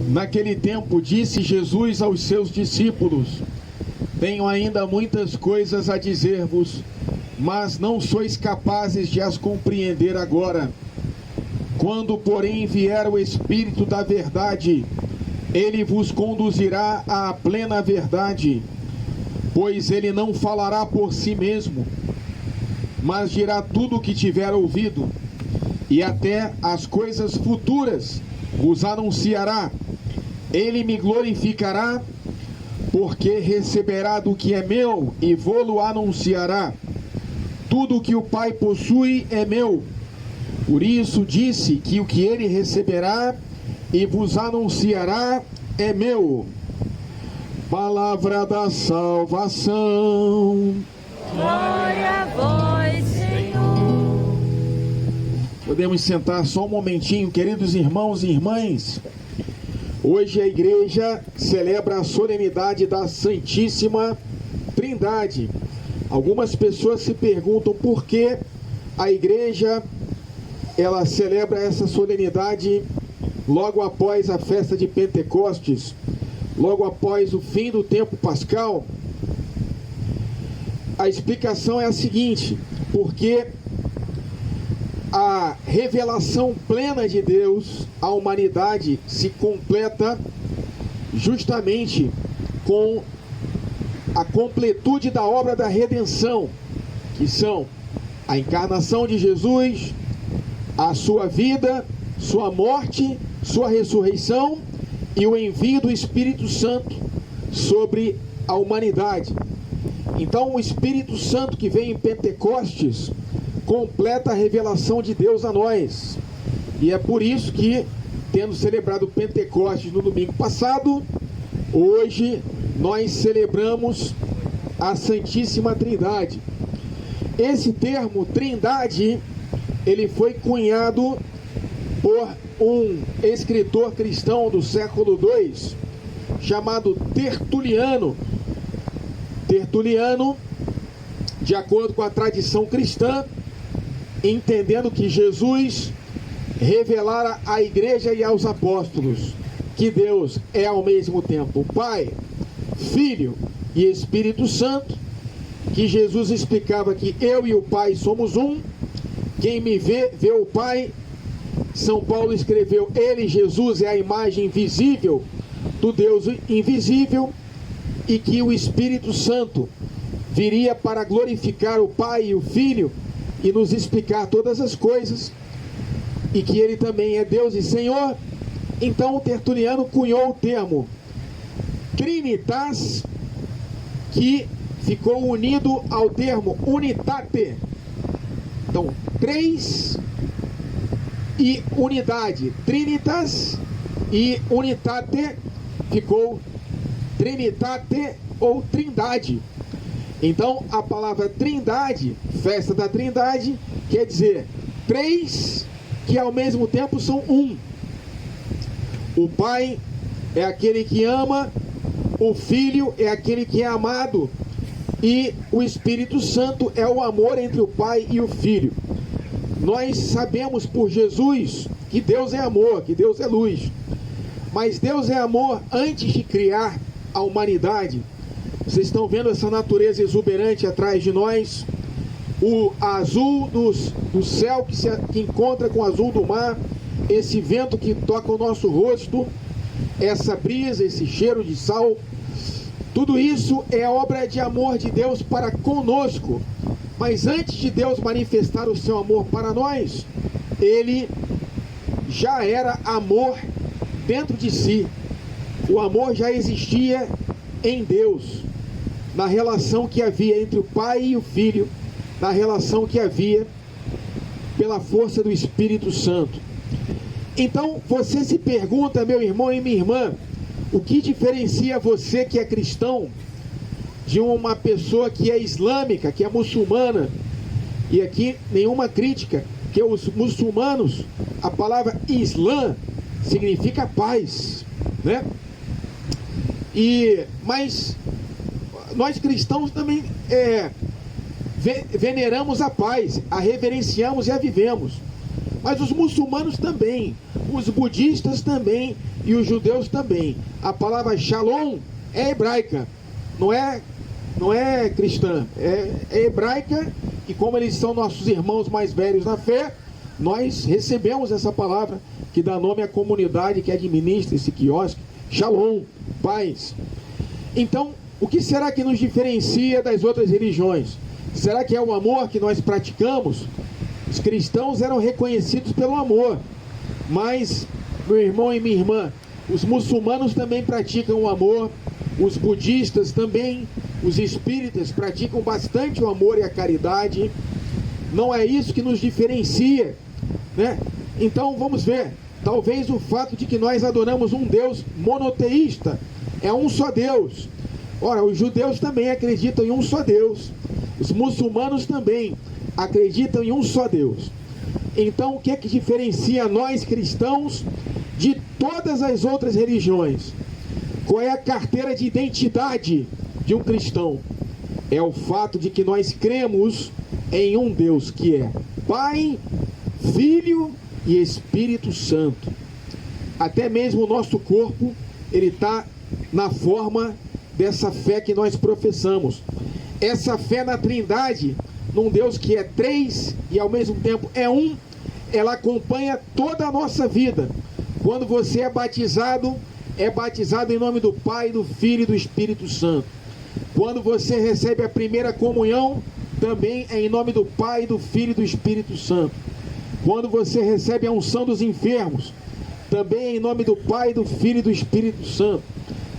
Naquele tempo disse Jesus aos seus discípulos: tenho ainda muitas coisas a dizer-vos, mas não sois capazes de as compreender agora. Quando, porém, vier o Espírito da verdade, ele vos conduzirá à plena verdade, pois ele não falará por si mesmo, mas dirá tudo o que tiver ouvido, e até as coisas futuras vos anunciará. Ele me glorificará, porque receberá do que é meu e vô-lo anunciará. Tudo o que o Pai possui é meu. Por isso disse que o que ele receberá e vos anunciará é meu. Palavra da salvação. Glória a vós, Senhor. Podemos sentar só um momentinho, queridos irmãos e irmãs. Hoje a igreja celebra a solenidade da Santíssima Trindade. Algumas pessoas se perguntam por que a igreja ela celebra essa solenidade logo após a festa de Pentecostes, logo após o fim do tempo pascal. A explicação é a seguinte: porque a revelação plena de Deus à humanidade se completa justamente com a completude da obra da redenção, que são a encarnação de Jesus, a sua vida, sua morte, sua ressurreição e o envio do Espírito Santo sobre a humanidade. Então o Espírito Santo que vem em Pentecostes completa a revelação de Deus a nós. E é por isso que, tendo celebrado Pentecostes no domingo passado, hoje nós celebramos a Santíssima Trindade. Esse termo Trindade, ele foi cunhado por um escritor cristão do século II, chamado Tertuliano. Tertuliano, de acordo com a tradição cristã, entendendo que Jesus revelara à igreja e aos apóstolos que Deus é ao mesmo tempo Pai, Filho e Espírito Santo, que Jesus explicava que eu e o Pai somos um, quem me vê, vê o Pai. São Paulo escreveu: ele, Jesus, é a imagem visível do Deus invisível, e que o Espírito Santo viria para glorificar o Pai e o Filho e nos explicar todas as coisas, e que ele também é Deus e Senhor. Então o Tertuliano cunhou o termo Trinitas, que ficou unido ao termo Unitate. Então, três e unidade, Trinitas e Unitate, ficou Trinitate ou Trindade. Então a palavra Trindade, festa da Trindade, quer dizer três que ao mesmo tempo são um. O Pai é aquele que ama, o Filho é aquele que é amado, e o Espírito Santo é o amor entre o Pai e o Filho. Nós sabemos por Jesus que Deus é amor, que Deus é luz. Mas Deus é amor antes de criar a humanidade. Vocês estão vendo essa natureza exuberante atrás de nós? O azul do céu que encontra com o azul do mar, esse vento que toca o nosso rosto, essa brisa, esse cheiro de sal. Tudo isso é obra de amor de Deus para conosco. Mas antes de Deus manifestar o seu amor para nós, ele já era amor dentro de si. O amor já existia em Deus, na relação que havia entre o Pai e o Filho, na relação que havia pela força do Espírito Santo. Então você se pergunta, meu irmão e minha irmã, o que diferencia você que é cristão de uma pessoa que é islâmica, que é muçulmana? E aqui nenhuma crítica, que os muçulmanos, a palavra Islã significa paz, né? Mas nós cristãos também veneramos a paz, a reverenciamos e a vivemos. Mas os muçulmanos também, os budistas também, e os judeus também. A palavra shalom é hebraica, não é cristã, é hebraica, e como eles são nossos irmãos mais velhos na fé, nós recebemos essa palavra que dá nome à comunidade que administra esse quiosque, shalom, paz. Então, o que será que nos diferencia das outras religiões? Será que é o amor que nós praticamos? Os cristãos eram reconhecidos pelo amor, mas, meu irmão e minha irmã, os muçulmanos também praticam o amor, os budistas também, os espíritas praticam bastante o amor e a caridade. Não é isso que nos diferencia, né? Então vamos ver, talvez o fato de que nós adoramos um Deus monoteísta, é um só Deus. Ora, os judeus também acreditam em um só Deus, os muçulmanos também acreditam em um só Deus. Então o que é que diferencia nós cristãos de todas as outras religiões? Qual é a carteira de identidade de um cristão? É o fato de que nós cremos em um Deus que é Pai, Filho e Espírito Santo. Até mesmo o nosso corpo, ele está na forma dessa fé que nós professamos. Essa fé na Trindade, num Deus que é três e ao mesmo tempo é um, ela acompanha toda a nossa vida. Quando você é batizado em nome do Pai, do Filho e do Espírito Santo. Quando você recebe a primeira comunhão, também é em nome do Pai, do Filho e do Espírito Santo. Quando você recebe a unção dos enfermos, também é em nome do Pai, do Filho e do Espírito Santo.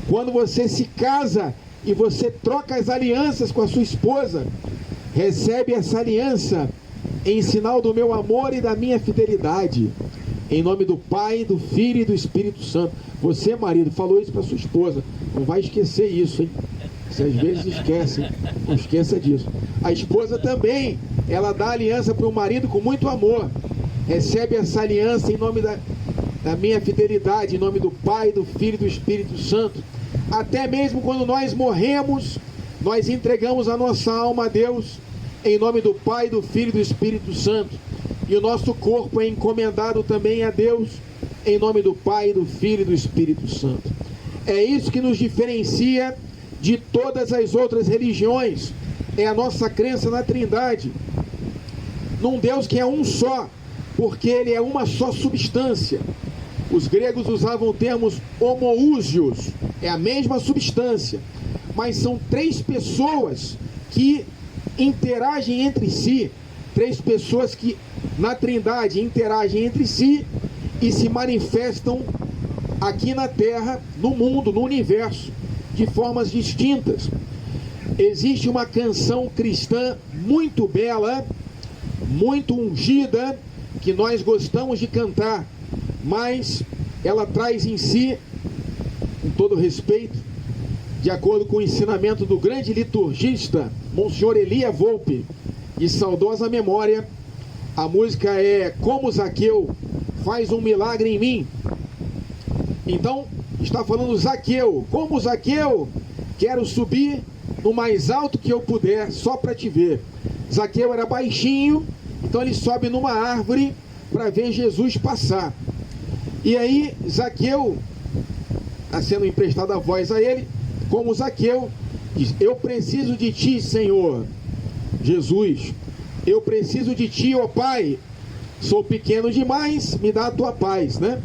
Quando você se casa e você troca as alianças com a sua esposa, recebe essa aliança em sinal do meu amor e da minha fidelidade. Em nome do Pai, do Filho e do Espírito Santo. Você, marido, falou isso para sua esposa. Não vai esquecer isso, hein? Você às vezes esquece, hein? Não esqueça disso. A esposa também, ela dá aliança para o marido com muito amor. Recebe essa aliança em nome da minha fidelidade, em nome do Pai, do Filho e do Espírito Santo. Até mesmo quando nós morremos, nós entregamos a nossa alma a Deus, em nome do Pai, do Filho e do Espírito Santo. E o nosso corpo é encomendado também a Deus, em nome do Pai, do Filho e do Espírito Santo. É isso que nos diferencia de todas as outras religiões. É a nossa crença na Trindade, num Deus que é um só, porque Ele é uma só substância. Os gregos usavam termos homoúsios, é a mesma substância, mas são três pessoas que interagem entre si, três pessoas que na Trindade interagem entre si e se manifestam aqui na Terra, no mundo, no universo, de formas distintas. Existe uma canção cristã muito bela, muito ungida, que nós gostamos de cantar, mas ela traz em si, com todo respeito, de acordo com o ensinamento do grande liturgista Monsenhor Elia Volpe, de saudosa memória, a música é Como Zaqueu, faz um milagre em mim. Então, está falando Zaqueu, como Zaqueu, quero subir no mais alto que eu puder, só para te ver. Zaqueu era baixinho, então ele sobe numa árvore para ver Jesus passar. E aí, Zaqueu, está sendo emprestada a voz a ele, como Zaqueu, diz: eu preciso de ti, Senhor Jesus, eu preciso de ti, ó Pai, sou pequeno demais, me dá a tua paz, né?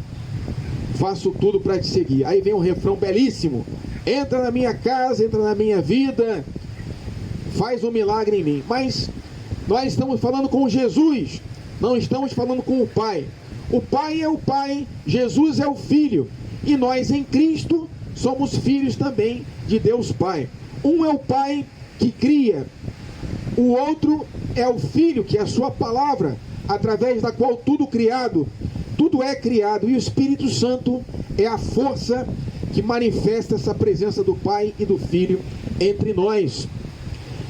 Faço tudo para te seguir. Aí vem um refrão belíssimo: entra na minha casa, entra na minha vida, faz um milagre em mim. Mas nós estamos falando com Jesus, não estamos falando com o Pai. O Pai é o Pai, Jesus é o Filho, e nós em Cristo somos filhos também de Deus Pai. Um é o Pai que cria, o outro é o Filho, que é a sua palavra, através da qual tudo é criado, e o Espírito Santo é a força que manifesta essa presença do Pai e do Filho entre nós.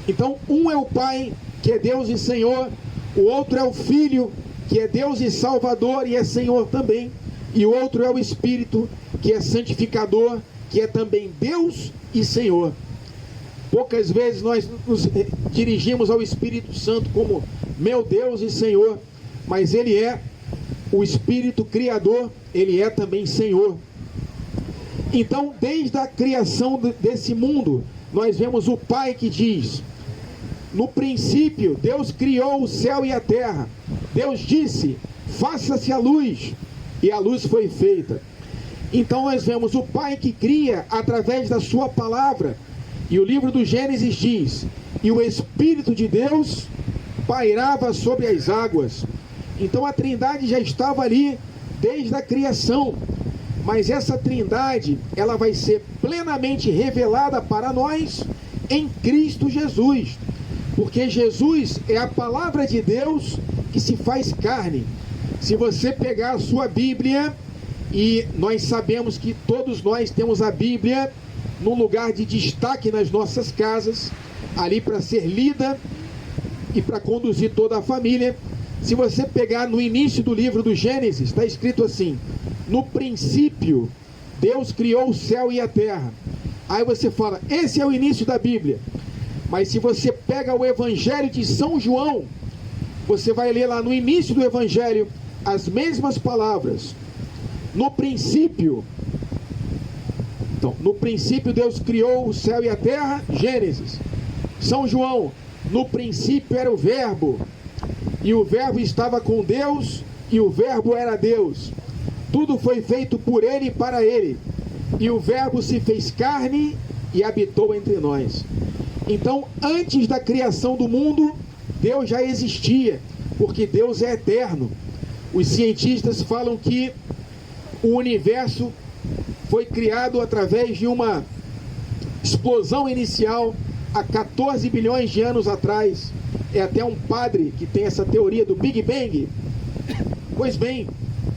Então, um é o Pai, que é Deus e Senhor, o outro é o Filho, que é Deus e Salvador e é Senhor também, e o outro é o Espírito, que é santificador, que é também Deus e Senhor. Poucas vezes nós nos dirigimos ao Espírito Santo como meu Deus e Senhor, mas Ele é o Espírito Criador, Ele é também Senhor. Então, desde a criação desse mundo, nós vemos o Pai que diz: no princípio, Deus criou o céu e a terra. Deus disse: faça-se a luz, e a luz foi feita. Então nós vemos o Pai que cria através da sua palavra. E o livro do Gênesis diz: e o Espírito de Deus pairava sobre as águas. Então a Trindade já estava ali desde a criação. Mas essa Trindade, ela vai ser plenamente revelada para nós em Cristo Jesus. Porque Jesus é a palavra de Deus que se faz carne. Se você pegar a sua Bíblia, e nós sabemos que todos nós temos a Bíblia num lugar de destaque nas nossas casas, ali para ser lida e para conduzir toda a família. Se você pegar no início do livro do Gênesis, está escrito assim: no princípio, Deus criou o céu e a terra. Aí você fala, esse é o início da Bíblia. Mas se você pega o Evangelho de São João, você vai ler lá no início do Evangelho as mesmas palavras. No princípio, então, no princípio Deus criou o céu e a terra, Gênesis. São João, no princípio era o Verbo, e o Verbo estava com Deus, e o Verbo era Deus. Tudo foi feito por Ele e para Ele, e o Verbo se fez carne e habitou entre nós. Então, antes da criação do mundo, Deus já existia, porque Deus é eterno. Os cientistas falam que o universo foi criado através de uma explosão inicial há 14 bilhões de anos atrás. É até um padre que tem essa teoria do Big Bang. Pois bem,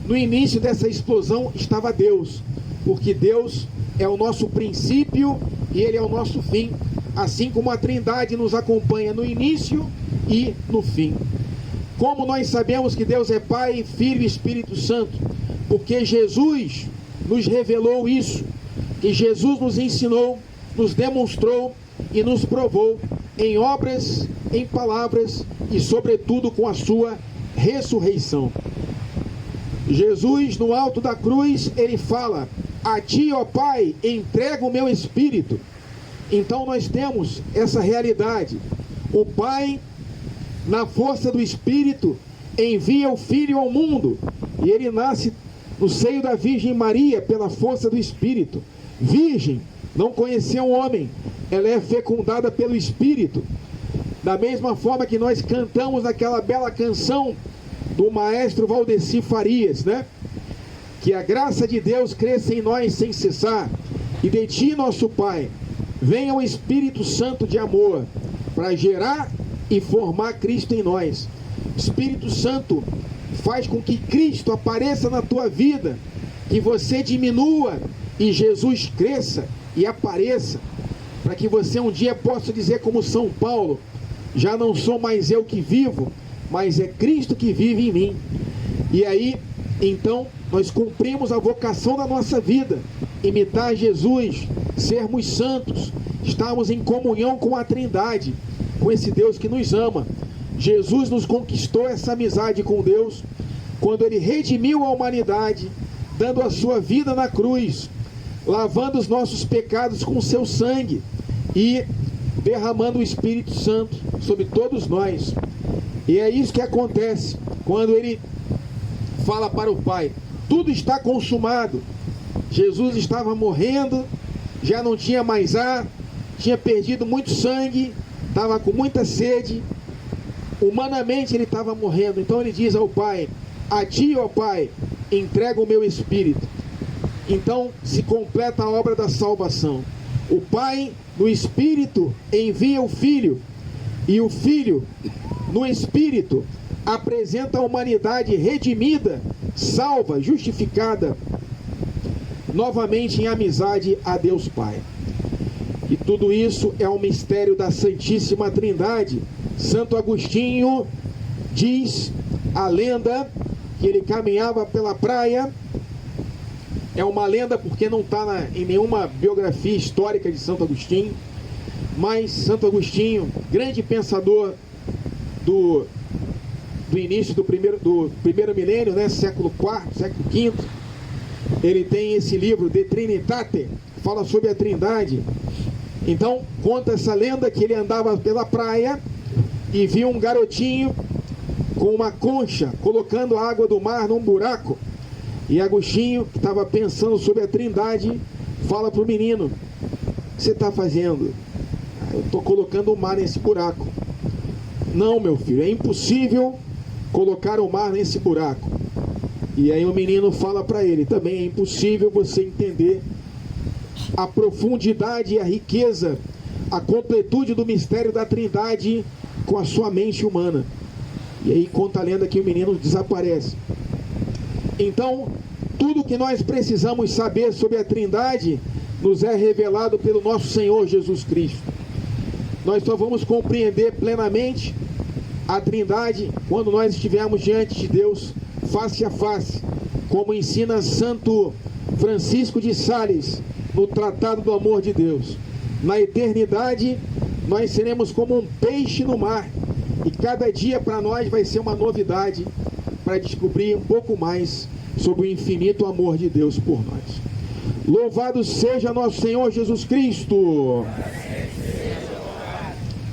no início dessa explosão estava Deus, porque Deus é o nosso princípio e Ele é o nosso fim, assim como a Trindade nos acompanha no início e no fim. Como nós sabemos que Deus é Pai, Filho e Espírito Santo? Porque Jesus nos revelou isso, que Jesus nos ensinou, nos demonstrou e nos provou em obras, em palavras e sobretudo com a sua ressurreição. Jesus, no alto da cruz, ele fala: a ti, ó Pai, entrego o meu espírito. Então nós temos essa realidade. O Pai, na força do Espírito, envia o Filho ao mundo, e ele nasce no seio da Virgem Maria pela força do Espírito. Virgem, não conheceu um homem, ela é fecundada pelo Espírito. Da mesma forma que nós cantamos aquela bela canção do maestro Valdeci Farias, né? Que a graça de Deus cresça em nós sem cessar, e de ti, nosso Pai, venha o Espírito Santo de amor, para gerar e formar Cristo em nós. Espírito Santo faz com que Cristo apareça na tua vida, que você diminua e Jesus cresça e apareça, para que você um dia possa dizer como São Paulo: já não sou mais eu que vivo, mas é Cristo que vive em mim. E aí, então, nós cumprimos a vocação da nossa vida: imitar Jesus, sermos santos, estarmos em comunhão com a Trindade, com esse Deus que nos ama. Jesus nos conquistou essa amizade com Deus quando Ele redimiu a humanidade, dando a sua vida na cruz, lavando os nossos pecados com o seu sangue e derramando o Espírito Santo sobre todos nós. E é isso que acontece quando Ele fala para o Pai: tudo está consumado. Jesus estava morrendo, já não tinha mais ar, tinha perdido muito sangue, estava com muita sede, humanamente ele estava morrendo. Então ele diz ao Pai: a ti, ó Pai, entrego o meu espírito. Então se completa a obra da salvação. O Pai, no Espírito, envia o Filho, e o Filho, no Espírito, apresenta a humanidade redimida, salva, justificada, novamente em amizade a Deus Pai. E tudo isso é um mistério da Santíssima Trindade. Santo Agostinho diz a lenda que ele caminhava pela praia. É uma lenda porque não está em nenhuma biografia histórica de Santo Agostinho, mas Santo Agostinho, grande pensador do início do primeiro milênio, né, século IV, século V, ele tem esse livro, De Trinitate, fala sobre a Trindade. Então, conta essa lenda que ele andava pela praia e viu um garotinho com uma concha, colocando a água do mar num buraco. E Agostinho, que estava pensando sobre a Trindade, fala para o menino: o que você está fazendo? Eu estou colocando o mar nesse buraco. Não, meu filho, é impossível colocar o mar nesse buraco. E aí o menino fala para ele: também é impossível você entender a profundidade e a riqueza, a completude do mistério da Trindade com a sua mente humana. E aí conta a lenda que o menino desaparece. Então, tudo que nós precisamos saber sobre a Trindade nos é revelado pelo nosso Senhor Jesus Cristo. Nós só vamos compreender plenamente a Trindade quando nós estivermos diante de Deus face a face, como ensina Santo Francisco de Sales no Tratado do Amor de Deus. Na eternidade, nós seremos como um peixe no mar, e cada dia para nós vai ser uma novidade para descobrir um pouco mais sobre o infinito amor de Deus por nós. Louvado seja nosso Senhor Jesus Cristo!